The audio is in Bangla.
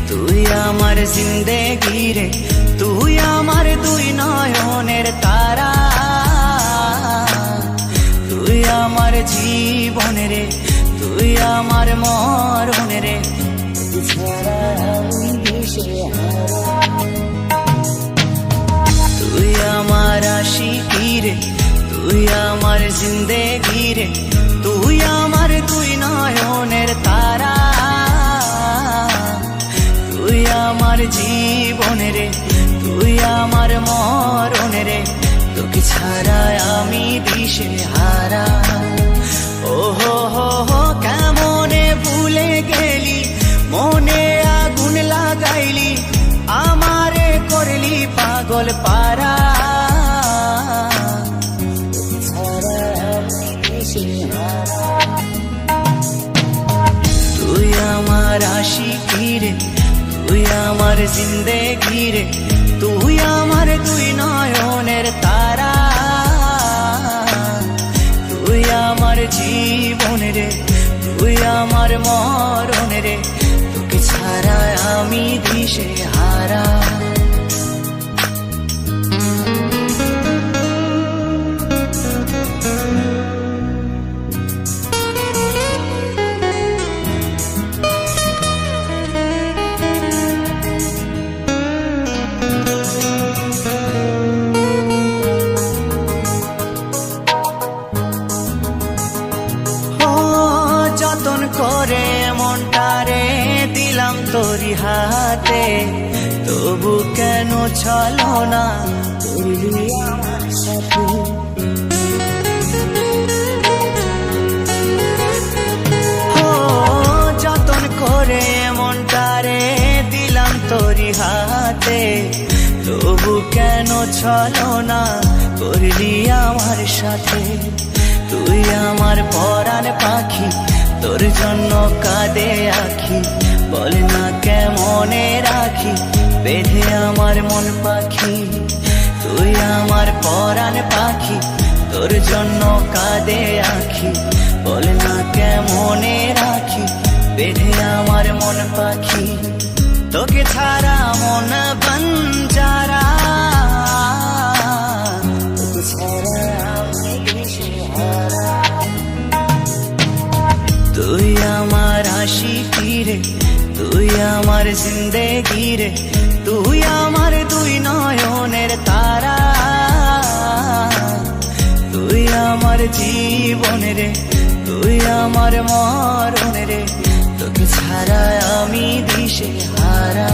তুই আমার জিন্দেগি রে, তুই আমার দুই নয়নের তারা, তুই আমার জীবন রে, তুই আমার মরণ রে, তুই আমার আশিকি রে, তুই আমার জিন্দেগি রে, তুই আমার দুই নয়নের তারা, তুই আমার জীবন রে, তুই আমার মরণ রে, তোকে ছাড়া আমি দিশে হারা। ও হো হো হো কেমনে ভুলে গেলি, মনে আগুন লাগাইলি, আমারে করলি পাগল পারা, তুই আমার আশিকি রে, তুই আমার জিন্দেগি রে, তুই আমার দুই নয়নের তারা, তুই আমার জীবন রে, তুই আমার মরণ রে, তোকে ছাড়া আমি দিশে হারা। যতন করে মনটারে দিলাম তোরি হাতে, তবু কেন চলো না করলি আমার সাথে। যতন করে মনটারে দিলাম তোরি হাতে, তবু কেন চলো না করলি আমার সাথে। তুই আমার পরাণ পাখি, তোর জন্য কাঁদে আখি, বল না কেমনে রাখি বেঁধে আমার মন পাখি। তুই আমার পরাণ পাখি, তোর জন্য কাঁদে আখি, বল না কেমনে রাখি বেঁধে আমার মন পাখি। তোকে ছাড়া মন বঞ্জারা, তোকে ছাড়া আমি দিশেহারা। তুই আমার আশিকি রে, তুই আমার জিন্দেগি রে, তুই আমার দুই নয়নের তারা, তুই আমার জীবন রে, তুই আমার মরণ রে, তোকে ছাড়া আমি দিশে হারা।